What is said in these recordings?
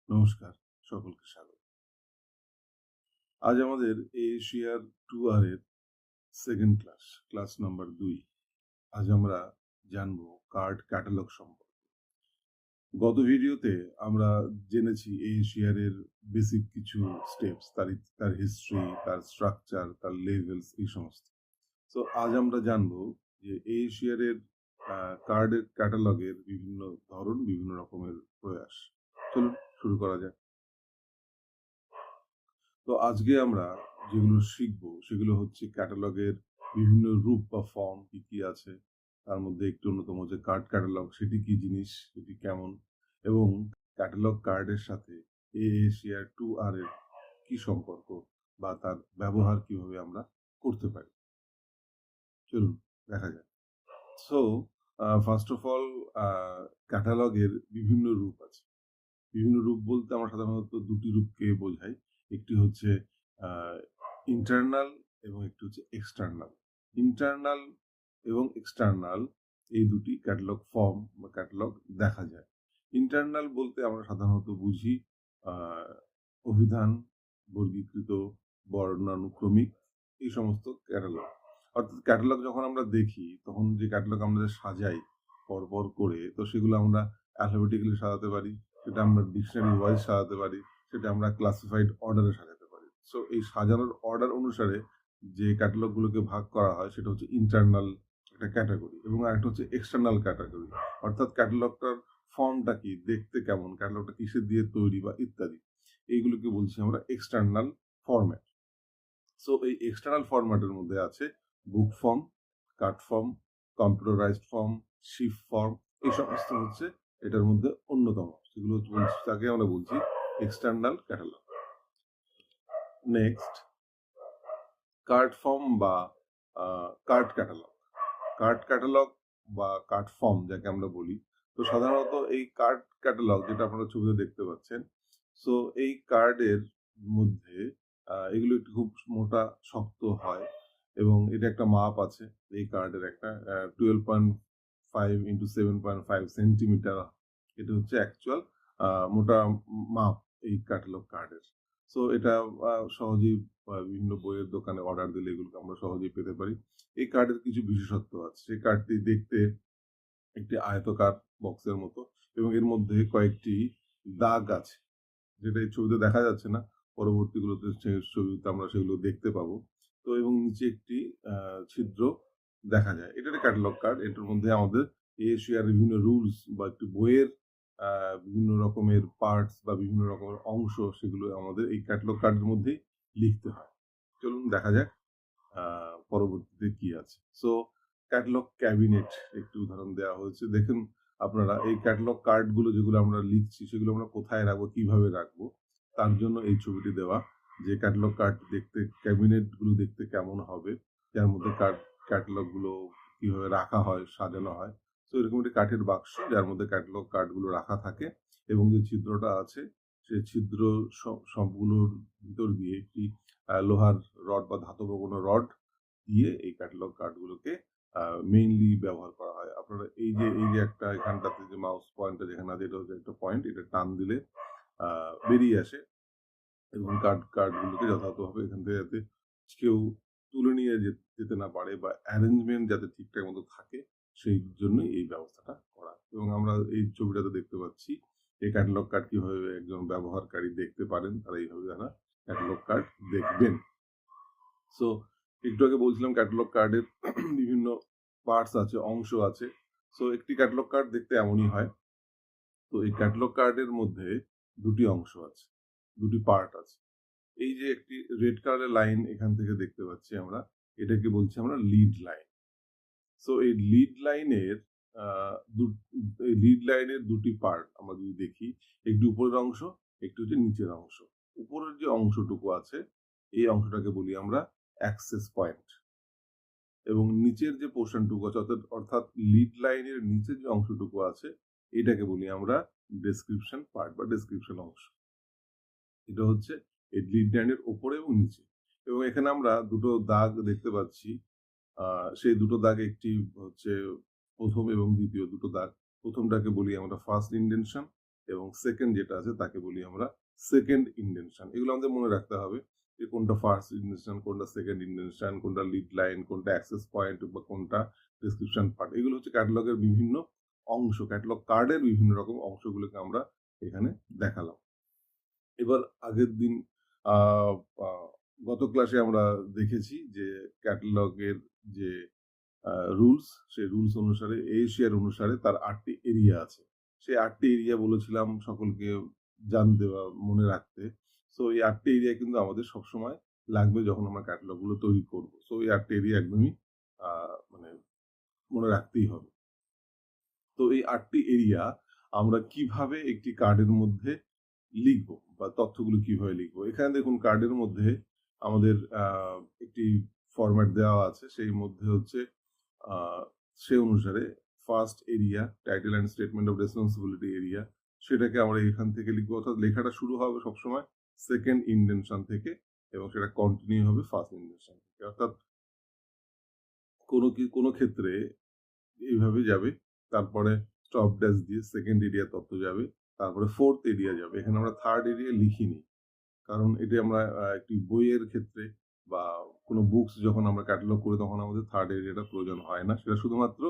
নমস্কার, সকলকে স্বাগত। আজ আমাদের এশিয়ার 2R এর সেকেন্ড ক্লাস নাম্বার 2। আজ আমরা জানবো কার্ড ক্যাটালগ সম্পর্কে। গত ভিডিওতে আমরা জেনেছি এশিয়ার এর বেসিক কিছু স্টেপস, তার হিস্ট্রি, তার স্ট্রাকচার, তার লেভেলস এই সমস্ত। তো আজ আমরা জানবো যে এশিয়ার এর কার্ডের ক্যাটালগের বিভিন্ন ধরন, বিভিন্ন রকমের প্রয়াস। চলুন শুরু করা যাক। তো আজকে আমরা যেগুলো শিখবো সেগুলো হচ্ছে ক্যাটালগের বিভিন্ন রূপ বা ফর্ম কি কি আছে। তার মধ্যে একটি অন্যতম যে কার্ড ক্যাটালগ, সেটি কি জিনিস, সেটি কেমন, এবং ক্যাটালগ কার্ডের সাথে এশিয়ার 2R এর কি সম্পর্ক বা তার ব্যবহার কিভাবে আমরা করতে পারি। চলুন দেখা যাক। সো ফার্স্ট অফ অল, ক্যাটালগের বিভিন্ন রূপ আছে। বিভিন্ন রূপ বলতে আমরা সাধারণত দুটি রূপকে বোঝাই। একটি হচ্ছে ইন্টারনাল এবং একটি হচ্ছে এক্সটার্নাল। ইন্টারনাল এবং এক্সটার্নাল এই দুটি ক্যাটালগ ফর্ম বা ক্যাটালগ দেখা যায়। ইন্টারনাল বলতে আমরা সাধারণত বুঝি অভিধান, বর্গীকৃত, বর্ণানুক্রমিক এই সমস্ত ক্যাটালগ। অর্থাৎ ক্যাটালগ যখন আমরা দেখি তখন যে ক্যাটালগ আমরা সাজাই পরপর করে, তো সেগুলো আমরা অ্যালফাবেটিক্যালি সাজাতে পারি, সেটা আমরা ডিকশনারি ওয়াইজ সাজাতে পারি, সেটা আমরা ক্লাসিফাইড অর্ডারে সাজাতে পারি। সো এই সাজানোর অর্ডার অনুসারে যে ক্যাটালগ গুলোকে ভাগ করা হয় সেটা হচ্ছে ইন্টারনাল একটা ক্যাটাগরি, এবং আরেকটা হচ্ছে এক্সটার্নাল ক্যাটাগরি। অর্থাৎ ক্যাটালগটার ফর্মটা কি, দেখতে কেমন, ক্যাটালগটা কিসের দিয়ে তৈরি বা ইত্যাদি, এইগুলোকে বলছি আমরা এক্সটার্নাল ফরম্যাট। সো এই এক্সটার্নাল ফরম্যাটের মধ্যে আছে book form, card form, computerised form, shift form, এই সমস্ত হচ্ছে এটার মধ্যে অন্যতম। সেগুলো বলছি, তাকে আমরা বলছি external catalogue. Next, card form বা কার্ড ক্যাটালগ। কার্ড ক্যাটালগ বা কার্ড ফর্ম যাকে আমরা বলি। তো সাধারণত এই কার্ড ক্যাটালগ যেটা আপনারা ছবিতে দেখতে পাচ্ছেন, সো এই কার্ডের মধ্যে এগুলো একটু খুব মোটা শক্ত হয়, এবং এটা একটা মাপ আছে এই কার্ডের, একটা 12.5 ইন্টু 7.5 সেন্টিমিটার। এটা হচ্ছে অ্যাকচুয়াল মোটা মাপ এই ক্যাটালগ কার্ডের। সো এটা সহজেই বিভিন্ন বইয়ের দোকানে অর্ডার দিলে এগুলোকে আমরা সহজেই পেতে পারি। এই কার্ডের কিছু বিশেষত্ব আছে। সেই কার্ডটি দেখতে একটি আয়তকার বক্সের মতো, এবং এর মধ্যে কয়েকটি দাগ আছে, যেটা এই ছবিতে দেখা যাচ্ছে না, পরবর্তীগুলোতে ছবিতে আমরা সেগুলো দেখতে পাবো। তো এবং নিচে একটি ছিদ্র দেখা যায়। এটা একটা ক্যাটালগ কার্ড। এটার মধ্যে আমাদের এশিয়ার বিভিন্ন রুলস বা একটি বইয়ের বিভিন্ন রকমের পার্টস বা বিভিন্ন রকমের অংশ, সেগুলো আমাদের এই ক্যাটালগ কার্ডের মধ্যেই লিখতে হয়। চলুন দেখা যাক পরবর্তীতে কি আছে। সো ক্যাটালগ ক্যাবিনেট একটি উদাহরণ দেওয়া হয়েছে। দেখুন আপনারা, এই ক্যাটালগ কার্ড গুলো যেগুলো আমরা লিখছি সেগুলো আমরা কোথায় রাখবো, কিভাবে রাখবো, তার জন্য এই ছবিটি দেওয়া। যে ক্যাটালগ কার্ড দেখতে, ক্যাবিনেট গুলো দেখতে কেমন হবে, যার মধ্যে ক্যাটালগ গুলো কিভাবে রাখা হয়, সাজানো হয়। তো এরকম একটি কাঠের বাক্স যার মধ্যে ক্যাটালগ কার্ড গুলো রাখা থাকে, এবং যে ছিদ্রটা আছে সেই ছিদ্র সবগুলোর ভিতর দিয়ে একটি লোহার রড বা ধাতব কোনো রড দিয়ে এই ক্যাটালগ কার্ডগুলোকে মেইনলি ব্যবহার করা হয়। আপনারা এই যে একটা এখানটাতে যে মাউস পয়েন্টটা যেখানে আছে, এটা হচ্ছে একটা পয়েন্ট, এটা টান দিলে বেরিয়ে আসে, এবং কার্ডগুলোকে যথাযথভাবে এখান থেকে যাতে কেউ তুলে নিয়ে যেতে না পারে, বা অ্যারেঞ্জমেন্ট যাতে ঠিকঠাক মতো থাকে, সেই জন্যই এই ব্যবস্থাটা করা। এবং আমরা এই ছবিটাতে দেখতে পাচ্ছি এই ক্যাটালগ কার্ড কিভাবে একজন ব্যবহারকারী দেখতে পারেন, তারা এইভাবে তারা ক্যাটালগ কার্ড দেখবেন। সো একটু আগে বলছিলাম ক্যাটালগ কার্ডের বিভিন্ন পার্টস আছে, অংশ আছে। সো একটি ক্যাটালগ কার্ড দেখতে এমনই হয়। তো এই ক্যাটালগ কার্ডের মধ্যে দুটি অংশ আছে, দুটি পার্ট আছে। এই যে একটি রেড কালারের লাইন এখান থেকে দেখতে পাচ্ছি আমরা, এটাকে বলছি আমরা লিড লাইন। সো এই লিড লাইনের দুটি পার্ট আমরা যদি দেখি, একটি উপরের অংশ, একটি হচ্ছে নিচের অংশ। উপরের যে অংশটুকু আছে এই অংশটাকে বলি আমরা অ্যাক্সেস পয়েন্ট, এবং নিচের যে পোর্শনটুকু আছে, অর্থাৎ লিড লাইনের নিচের যে অংশটুকু আছে এটাকে বলি আমরা ডেসক্রিপশন পার্ট বা ডেসক্রিপশন অংশ। এটা হচ্ছে এই লিড লাইনের উপরে এবং নিচে। এবং এখানে আমরা দুটো দাগ দেখতে পাচ্ছি। সেই দুটো দাগ, একটি হচ্ছে প্রথম এবং দ্বিতীয় দুটো দাগ। প্রথমটাকে বলি আমরা ফার্স্ট ইন্ডেনশন, এবং সেকেন্ড যেটা আছে তাকে বলি আমরা সেকেন্ড ইন্ডেনশন। এগুলো আমাদের মনে রাখতে হবে যে কোনটা ফার্স্ট ইন্ডেনশন, কোনটা সেকেন্ড ইন্ডেনশন, কোনটা লিড লাইন, কোনটা অ্যাক্সেস পয়েন্ট বা কোনটা ডেসক্রিপশন পার্ট। এগুলো হচ্ছে ক্যাটালগের বিভিন্ন অংশ, ক্যাটালগ কার্ডের বিভিন্ন রকম অংশগুলোকে আমরা এখানে দেখালাম। এবার আগের দিন আহ, আহ, গত ক্লাসে আমরা দেখেছি যে ক্যাটালগের যে রুলস, সেই রুলস অনুসারে এশিয়ার অনুসারে তার 8টি এরিয়া আছে। সেই 8টি এরিয়া বলেছিলাম সকলকে জানতে বা মনে রাখতে। সো এই 8টি এরিয়া কিন্তু আমাদের সবসময় লাগবে যখন আমরা ক্যাটালগ গুলো তৈরি করব। সো এই 8টি এরিয়া একদমই মানে মনে রাখতেই হবে। তো এই 8টি এরিয়া আমরা কিভাবে একটি কার্ডের মধ্যে লিখবো বা তথ্যগুলো কিভাবে লিখবো? এখানে দেখুন কার্ডের মধ্যে আমাদের একটি ফরম্যাট দেওয়া আছে। সেই মধ্যে হচ্ছে আহ, সে অনুসারে first area title and statement of responsibility area, সেটাকে আমরা এখান থেকে লিখবো। অর্থাৎ লেখাটা শুরু হবে সবসময় সেকেন্ড ইন্ডেনশন থেকে এবং সেটা কন্টিনিউ হবে ফার্স্ট ইন্ডেনশন থেকে। অর্থাৎ কোনো ক্ষেত্রে এইভাবে যাবে, তারপরে স্টপ ড্যাশ দিয়ে সেকেন্ড এরিয়া তথ্য যাবে, তারপরে ফোর্থ এরিয়া যাবে। এখানে আমরা থার্ড এরিয়া লিখিনি, কারণ এটি আমরা একটি বইয়ের ক্ষেত্রে বা কোনো বুকস যখন আমরা ক্যাটালগ করি তখন আমাদের থার্ড এরিয়াটা প্রয়োজন হয় না। সেটা শুধুমাত্র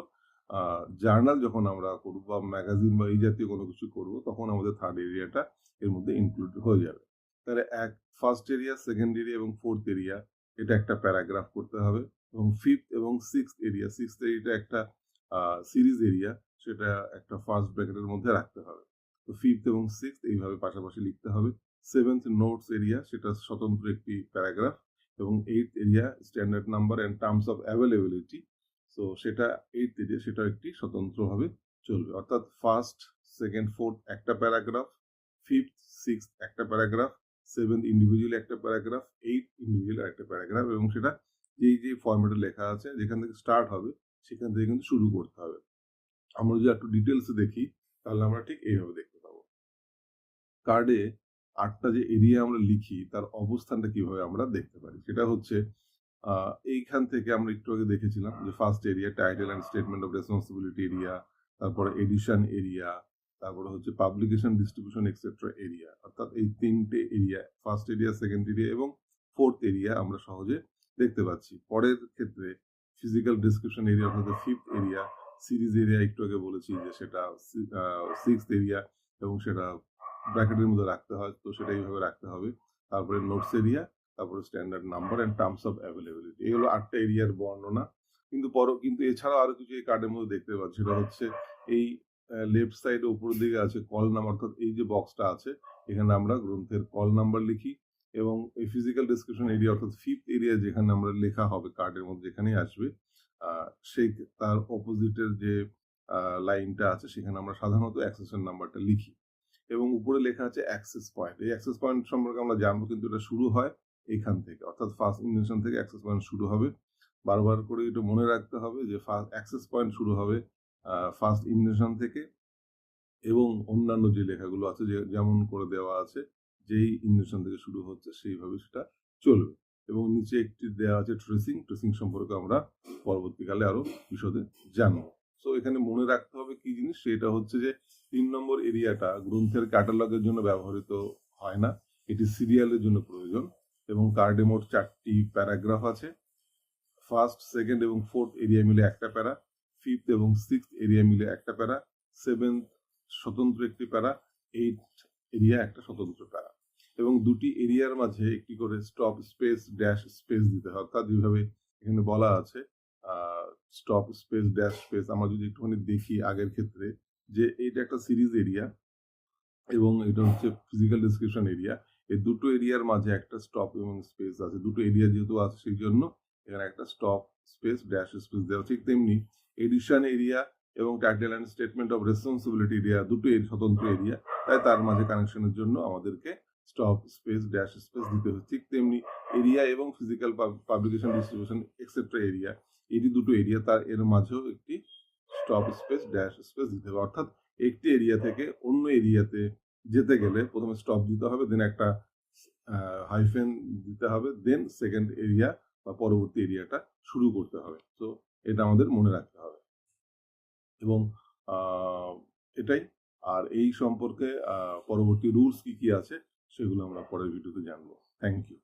জার্নাল যখন আমরা করবো বা ম্যাগাজিন বা এই জাতীয় কোনো কিছু করবো তখন আমাদের থার্ড এরিয়াটা এর মধ্যে ইনক্লুড হয়ে যাবে। তাহলে ফার্স্ট এরিয়া, সেকেন্ড এরিয়া এবং ফোর্থ এরিয়া এটা একটা প্যারাগ্রাফ করতে হবে, এবং ফিফথ এবং সিক্সথ এরিয়াটা একটা সিরিজ এরিয়া, সেটা একটা ফার্স্ট ব্র্যাকেটের মধ্যে রাখতে হবে। তো ফিফথ এবং সিক্সথ এইভাবে পাশাপাশি লিখতে হবে। সেভেন্থ নোটস এরিয়া, সেটা স্বতন্ত্র একটি প্যারাগ্রাফ, এবং eighth area standard number and terms of availability, so সেটা এইথ এরিয়া, সেটা একটি স্বতন্ত্রভাবে চলবে। অর্থাৎ ফার্স্ট, সেকেন্ড, ফোর্থ একটা প্যারাগ্রাফ, ফিফথ, সিক্সথ একটা প্যারাগ্রাফ, সেভেন্থ ইন্ডিভিজুয়ালি একটা প্যারাগ্রাফ, এইথ ইন্ডিভিজুয়ালি একটা প্যারাগ্রাফ, এবং সেটা যে ফরম্যাটে লেখা আছে যেখান থেকে স্টার্ট হবে সেখান থেকে কিন্তু শুরু করতে হবে। আমরা যদি একটু ডিটেলসে দেখি তাহলে আমরা ঠিক এইভাবে দেখতে পাবো। কার্ডে 8টা যে এরিয়া আমরা লিখি তার অবস্থানটা কিভাবে আমরা দেখতে পারি, সেটা হচ্ছে এইখান থেকে আমরা একটু আগে দেখেছিলাম যে first area title and statement of responsibility area, তারপরে এডিশন এরিয়া, তারপরে হচ্ছে পাবলিকেশন, ডিস্ট্রিবিউশন এক্সেট্রা এরিয়া। অর্থাৎ এই 3টে area, first area, second area এবং ফোর্থ এরিয়া আমরা সহজে দেখতে পাচ্ছি। পরের ক্ষেত্রে ফিজিক্যাল ডিসক্রিপশন এরিয়া অর্থাৎ ফিফথ এরিয়া, সিরিজ এরিয়া একটু আগে বলেছি যে সেটা সিক্সথ এরিয়া এবং সেটা ব্র্যাকেটের মধ্যে রাখতে হয়, তো সেটা এইভাবে রাখতে হবে। তারপরে নোটস এরিয়া, তারপরে standard number and terms of availability. এই হলো 8টা এরিয়ার বর্ণনা। কিন্তু এছাড়াও আরো কিছু এই কার্ডের মধ্যে দেখতে পাচ্ছি, সেটা হচ্ছে এই লেফট সাইডে উপরের দিকে আছে কল নাম্বার, অর্থাৎ এই যে বক্সটা আছে এখানে আমরা গ্রন্থের কল নাম্বার লিখি, এবং এই ফিজিক্যাল ডেসক্রিপশন এরিয়া অর্থাৎ ফিফথ এরিয়া যেখানে আমরা লেখা হবে কার্ডের মধ্যে যেখানেই আসবে সেই তার অপোজিটের যে লাইনটা আছে সেখানে আমরা সাধারণত অ্যাক্সেসের নাম্বারটা লিখি, এবং উপরে লেখা আছে অ্যাক্সেস পয়েন্ট। এই অ্যাক্সেস পয়েন্ট সম্পর্কে আমরা জানবো, কিন্তু এটা শুরু হয় এখান থেকে, অর্থাৎ ফার্স্ট ইন্ডেনশন থেকে অ্যাক্সেস পয়েন্ট শুরু হবে। বারবার করে এটা মনে রাখতে হবে যে ফার্স্ট অ্যাক্সেস পয়েন্ট শুরু হবে ফার্স্ট ইন্ডেনশন থেকে, এবং অন্যান্য যে লেখাগুলো আছে যেমন করে দেওয়া আছে যেই ইন্ডেনশন থেকে শুরু হচ্ছে সেইভাবে সেটা চলবে। এবং নিচে একটি দেওয়া আছে ট্রেসিং সম্পর্কে আমরা পরবর্তীকালে আরো বিশদে জানবো। সো এখানে মনে রাখতে হবে কি জিনিস, সেটা হচ্ছে যে 3 নম্বর এরিয়াটা গ্রন্থের ক্যাটালগের জন্য ব্যবহৃত হয় না, এটি সিরিয়ালের জন্য প্রয়োজন, এবং কার্ডে মোট 4টি প্যারাগ্রাফ আছে। ফার্স্ট, সেকেন্ড এবং ফোর্থ এরিয়া মিলে একটা প্যারা, ফিফথ এবং সিক্সথ এরিয়া মিলে একটা প্যারা, সেভেন্থ স্বতন্ত্র একটি প্যারা, এইট এরিয়া একটা স্বতন্ত্র প্যারা, এবং দুটি এরিয়ার মাঝে একটি করে স্টপ স্পেস ড্যাশ স্পেস দিতে হয়। অর্থাৎ যেভাবে এখানে বলা আছে স্টপ স্পেস ড্যাশ স্পেস, আমরা যদি একটুখানি দেখি আগের ক্ষেত্রে যে এইটা একটা সিরিজ এরিয়া এবং এটা হচ্ছে ফিজিক্যাল ডেসক্রিপশন এরিয়া, এই দুটো এরিয়ার মাঝে একটা স্টপ এবং স্পেস আছে। দুটো এরিয়া যেহেতু আছে সেই জন্য এখানে একটা স্টপ স্পেস ড্যাশ স্পেস দেওয়া। ঠিক তেমনি এডিশন এরিয়া এবং title and statement of responsibility area দুটো স্বতন্ত্র এরিয়া, তাই তার মাঝে কানেকশনের জন্য আমাদেরকে স্টপ স্পেস ড্যাশ স্পেস দিতে হবে। ঠিক তেমনি এরিয়া এবং physical publication, distribution etcetera area, এই দুটো এরিয়া তার এর মাঝেও একটি স্টপ স্পেস ড্যাশ স্পেস দিতে হবে। অর্থাৎ একটি এরিয়া থেকে অন্য এরিয়াতে যেতে গেলে প্রথমে স্টপ দিতে হবে, দেন একটা হাইফেন দিতে হবে, দেন সেকেন্ড এরিয়া বা পরবর্তী এরিয়াটা শুরু করতে হবে। তো এটা আমাদের মনে রাখতে হবে, এবং এটাই আর এই সম্পর্কে পরবর্তী রুলস কি কি আছে সেগুলো আমরা পরের ভিডিওতে জানবো। Thank you.